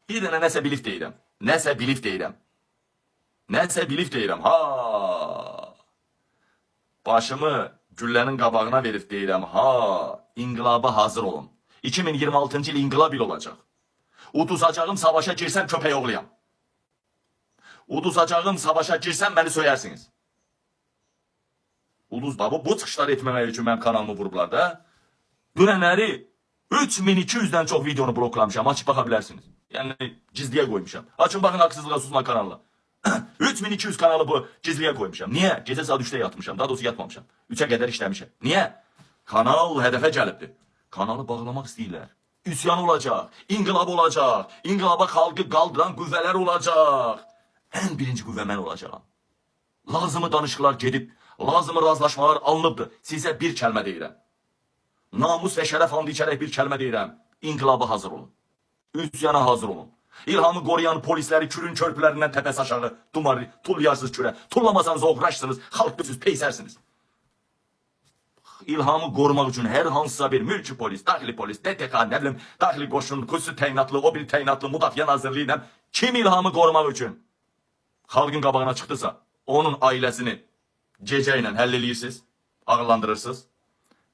Bir dənə nəsə bilib deyirəm. Nəsə bilib deyirəm. Nəsə bilib deyirəm. Ha. Başımı güllənin qabağına verib deyirəm. Ha. İnqilaba hazır olun. 2026-cı il inqilab il olacaq. Uduzacağım savaşa girsəm köpək oğluyam. Uduzacağım savaşa girsəm məni söyərsiniz. Uduz baba bu çıxışlar etməmək üçün mənim kanalımı vurublar da. Dünənləri 3200-dən çox videonu bloklamışam. Açıb baxa bilərsiniz. Yəni gizliyə qoymuşam. Açın baxın haqsızlığa susma kanalına. 3200 kanalı bu gizliyə qoymuşam. Niyə? Gecə saat 3-də yatmışam. Daha doğrusu yatmamışam. 3-ə qədər işləmişəm. Niyə? Kanal hədəfə gəlibdir. Kanalı bağlamaq istəyirlər. Üsyan olacaq. İnqilab olacaq. İnqilaba xalqı qaldıran qüvvələr olacaq. Ən birinci qüvvə mən olacağam. Lazımı danışıqlar gedib, lazımı razılaşmalar alınıbdır. Sizə bir kəlmə deyirəm. Namus və şərəf andı içərək bir kəlmə deyirəm. İnqilaba hazır olun. Üsyana hazır olun. İlhamı qoruyan polisləri kürün körpülərindən təpəsi aşağı tullayarsınız kürə. Tullamasanız oğraşsınız, xalq düzsüz, peysərsiniz. İlhamı qorumaq üçün hər hansısa bir mülki polis, daxili polis, DTK, nə bilim, daxili qoşun, xüsusi təyinatlı, o bir təyinatlı, müdafiə nazirliyi ilə kim ilhamı qorumaq üçün xalqın qabağına çıxdısa, onun ailəsini gecə ilə həll eləyirsiniz, ağırlandırırsınız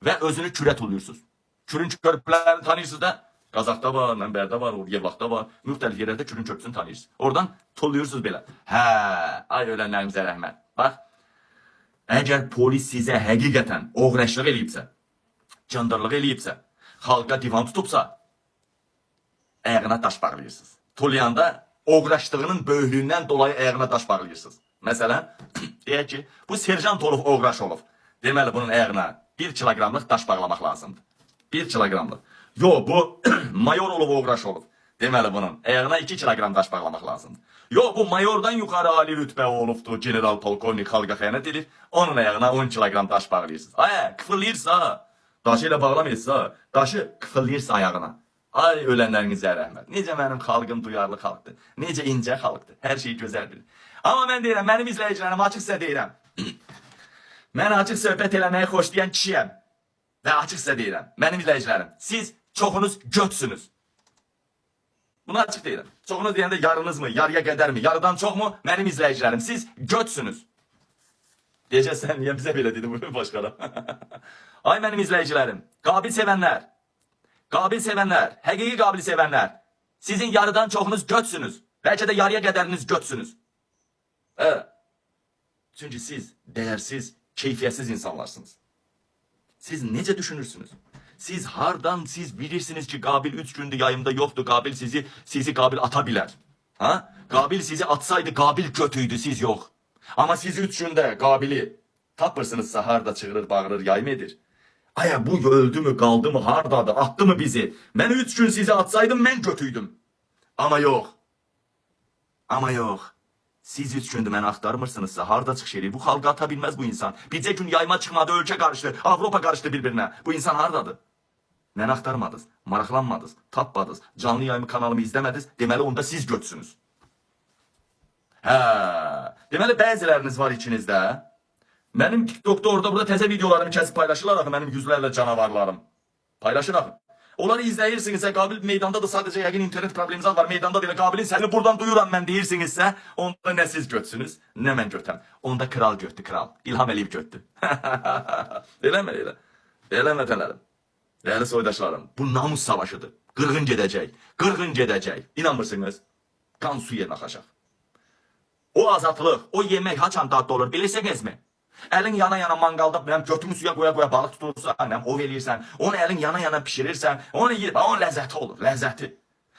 və özünü kürə tulluyursunuz. Kürün körpülərini tanıyırsınız da, Qazaxda var, Mənbərdə var, Yevlaxda var, müxtəlif yerlərdə kürün körpüsünü tanıyırsınız. Oradan tulluyursunuz belə. Hə, ay ölənlərimizə rəhmət. Bax, əgər polis sizə həqiqətən oğraşlıq eləyibsə, candarlıq eləyibsə, xalqa divan tutubsa, ayağına daş bağlayırsınız. Tulluyanda oğraşdığının böyüklüğündən dolayı ayağına daş bağlayırsınız. Məsələn, deyək ki, bu serjant olub, oğraş olub. Deməli, bunun ayağına 1 kilogramlıq daş bağlamaq lazımdır. 1 kilogramlıq. Yo, bu mayor olub, oğraş olub. Deməli, bunun ayağına 2 kilogram daş bağlamaq lazımdır. Yo, bu mayordan yuxarı ali rütbə olubdur, general polkovnik xalqa xəyanət edir. Onun ayağına 10 kilogram daş bağlayırsınız. Ay, kıfırlayırsa, daşı ilə bağlamayırsa, daşı kıfırlayırsa ayağına. Ay, ölənlərinizə rəhmət. Necə mənim xalqım duyarlı xalqdır. Necə incə xalqdır. Hər şeyi gözəl bilir. Amma mən deyirəm, mənim izləyicilərim açıq sizə deyirəm. Mən açıq söhbət eləməyi xoşlayan kişiyəm. Və açıq sizə deyirəm, mənim izləyicilərim, siz çoxunuz götsünüz. Bunu açıq deyirəm. Çoxunuz deyəndə yarınız mı, yarıya qədərmi, yarıdan çox mu? Mənim izləyicilərim, siz götsünüz. Deyəcək, sən niyə bizə belə dedi bu başqara? Ay mənim izləyicilərim, qabil sevənlər, həqiqi qabil sevənlər, sizin yarıdan çoxunuz götsünüz. Bəlkə də yarıya qədəriniz götsünüz. Çünki siz dəyərsiz, keyfiyyətsiz insanlarsınız. Siz necə düşünürsünüz? Siz hardan siz bilirsiniz ki Qabil 3 gündür yayımda yoktu. Qabil sizi Qabil ata bilər. Ha? Qabil sizi atsaydı Qabil kötüydü, siz yok. Ama siz 3 günde Qabil'i tapırsınızsa harda çığırır, bağırır, yayım edir. Aya bu öldü mü, kaldı mı, hardadır, attı mı bizi? Ben 3 gün sizi atsaydım ben kötüydüm. Ama yok. Ama yok. Siz 3 gündür məni axtarmırsınızsa harda çıx şeyi? Bu xalqı ata bilməz bu insan. Bircə gün yayma çıxmadı, ölkə qarışdı, Avropa qarışdı bir-birinə. Bu insan hardadır? Məni axtarmadınız, maraqlanmadınız, tapmadınız, canlı yayımı kanalımı izləmədiniz, deməli onda siz götsünüz. Hə, deməli bəziləriniz var içinizdə. Mənim TikTok'da orada burada təzə videolarımı kəsib paylaşırlar axı, mənim yüzlərlə canavarlarım. Paylaşır axı. Onları izləyirsinizsə, Qabil meydandadır, sadəcə yəqin internet probleminiz var, meydanda deyil, Qabilin səsini buradan duyuram mən deyirsinizsə, onda nə siz götsünüz, nə mən götəm. Onda kral götdü, kral. İlham Əliyev götdü. Eləmə, elə. Eləmə tələrim. Değerli soydaşlarım, bu namus savaşıdır. Qırğın gedəcək, qırğın gedəcək. İnanmırsınız, qan su yerinə axacaq. O azadlıq, o yemək haçan dadlı olur, bilirsinizmi? Əlin yana-yana mangalda mənim götümü suya qoya-qoya balıq tutursa, annem ov eləyirsən, onu əlin yana-yana pişirirsən, onu yiyib, onun ləzzəti olur, ləzzəti.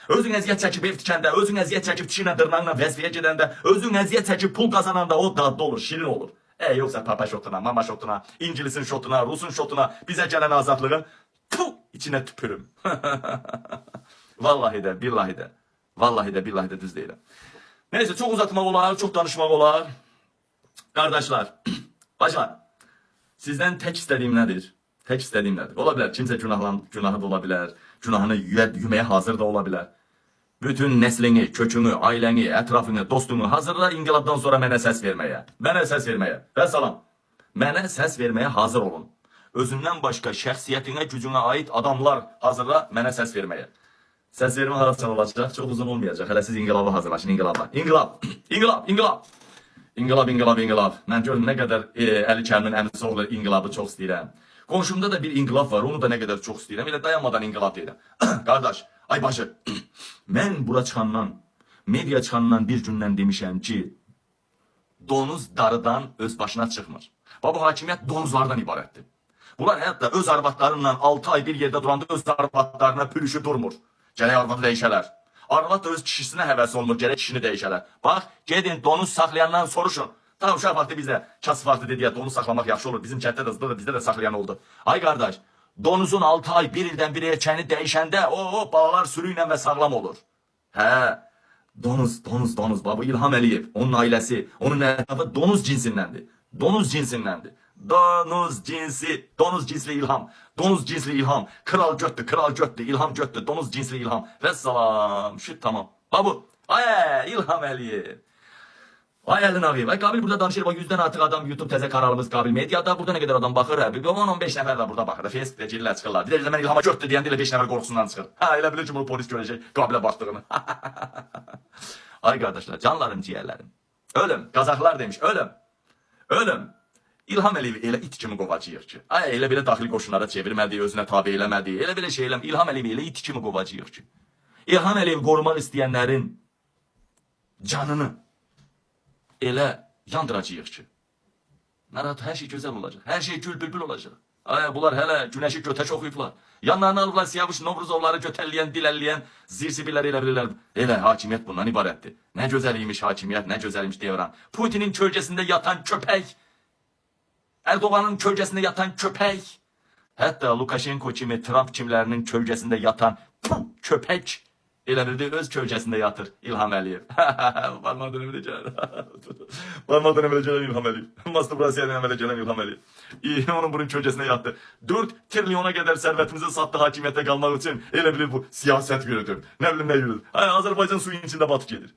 Özün əziyyət çəkib ev tikəndə, özün əziyyət çəkib dişinə, dırnağına vəzifəyə gedəndə, özün əziyyət çəkib pul qazananda o dadlı olur, şirin olur. Yoxsa papa şotuna, mama şotuna, İngilisin şotuna, Rusun şotuna, bizə gələn azadlığın içinə tüpürüm. Vallahi də, billahi də. Vallahi də, billahi də düz deyirəm. Neyse, çok uzatmaq olar, çok danışmaq olar. Kardeşler, bacılar, sizden tek istediğim nedir? Tek istediğim nedir? Ola bilər, kimsə günahı da ola bilər, günahını yüməyə hazır da ola bilər. Bütün neslini, kökünü, ailəni, ətrafını, dostunu hazırla inqilabdan sonra mənə səs verməyə. Mənə səs verməyə. Və salam. Mənə səs verməyə hazır olun. Özündən başqa şəxsiyyətinə, gücünə aid adamlar hazırla mənə səs verməyə. Səs vermə harasından olacaq, çox uzun olmayacaq. Hələ siz inqilaba hazırlaşın, inqilaba. İnqilab, inqilab, inqilab. İnqilab, inqilab, inqilab. Mən görüm nə qədər Əli Kərimin əmisi oğlu inqilabı çox istəyirəm. Qonşumda da bir inqilab var, onu da nə qədər çox istəyirəm. Elə dayanmadan inqilab deyirəm. Qardaş, ay başı, mən bura çıxandan, media çıxandan bir gündən demişəm ki, donuz darıdan öz başına çıxmır. Bu hakimiyyət donuzlardan ibarətdir. Bunlar hətta öz arvadlarından 6 ay bir yerdə duranda öz arvadlarına pürüşü durmur. Gərək arvadı dəyişələr. Arvad da öz kişisinə həvəs olmur, gərək kişini dəyişələr. Bax, gedin donuz saxlayandan soruşun. Tam uşaq vaxtı bizdə kas vaxtı dediyə donuz saxlamaq yaxşı olur. Bizim kənddə də bizdə də saxlayan oldu. Ay qardaş, donuzun 6 ay bir ildən bir erkəni dəyişəndə o balalar sürü ilə və sağlam olur. Hə, donuz. Bu İlham Əliyev, onun ailəsi, onun ətrafı donuz cinsindəndir. Donuz cinsindəndir. Donuz cinsli İlham. Donuz cinsli İlham. Kral götdü, İlham götdü. Donuz cinsli İlham. Və salam. Şüt tamam. Babu. Ay İlham Əliyev. Ay Əlin ağayım. Ay Qabil burada danışır. Bak 100'den artıq adam YouTube təzə kanalımız Qabil Mediada. Burada nə qədər adam baxır. 10-15 nəfər də burada baxır. Facebook'da cillər çıxırlar. Bir də mən İlhama götdü deyəndə elə 5 nəfər qorxusundan çıxır. Ha elə bilir ki bunu polis görəcək. Qabilə baxdığını. Ay qardaşlar, canlarım, ciyərlərim. Ölüm. Qazaxlar demiş. Ölüm. İlham Əliyevi elə it kimi qovacıyıq ki. Ay elə belə daxili qoşunlara çevirmədi, özünə tabe eləmədi. Elə belə şey eləmə. İlham Əliyevi elə it kimi qovacıyıq ki. İlham Əliyevi qorumaq istəyənlərin canını elə yandıracağıq ki. Narahat, hər şey gözəl olacaq. Hər şey gül bülbül olacaq. Ay bunlar hələ günəşi götəç oxuyublar. Yanlarına alıblar Siyavuş Novruzovları götəlləyən, dilelləyən zirsibiləri elə bilirlər. Elə hakimiyyət bundan ibarətdir. Nə gözəl imiş hakimiyyət, nə gözəl imiş devran. Putinin kölgəsində yatan köpək. Erdoğan'ın kölgesinde yatan köpek, hatta Lukashenko kimi, Trump kimlərinin kölgesinde yatan köpek, elə bildi öz kölgesinde yatır İlham Əliyev. Parmağı dönebileceğim. Parmağı dönebileceğim İlham Əliyev. Masturbasiya dönebileceğim İlham Əliyev. Onun bunun kölgesinde yattı. 4 trilyona kadar servetimizi sattı hakimiyete kalmak için. Elə bilir bu siyaset yürüdür. Ne bileyim ne yürüdür. Azerbaycan suyun içinde batık gelir.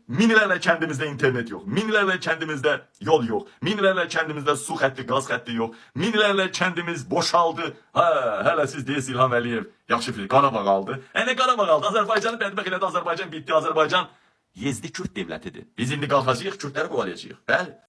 Minilerle kendimizde internet yok. Minilerle kendimizde yol yok. Minilerle kendimizde su xətti, gaz xətti yok. Minilerle kendimiz boşaldı. Hələ siz deyirsiniz İlham Əliyev. Yaxşı fikir, Qarabağ aldı. Ne Qarabağ aldı? Azərbaycanı bədbəxt elədi. Azərbaycan bitti. Azərbaycan Yezdi Kürt devlətidir. Biz indi qalxacağıq, Kürtləri qovalayacağıq. Bəli.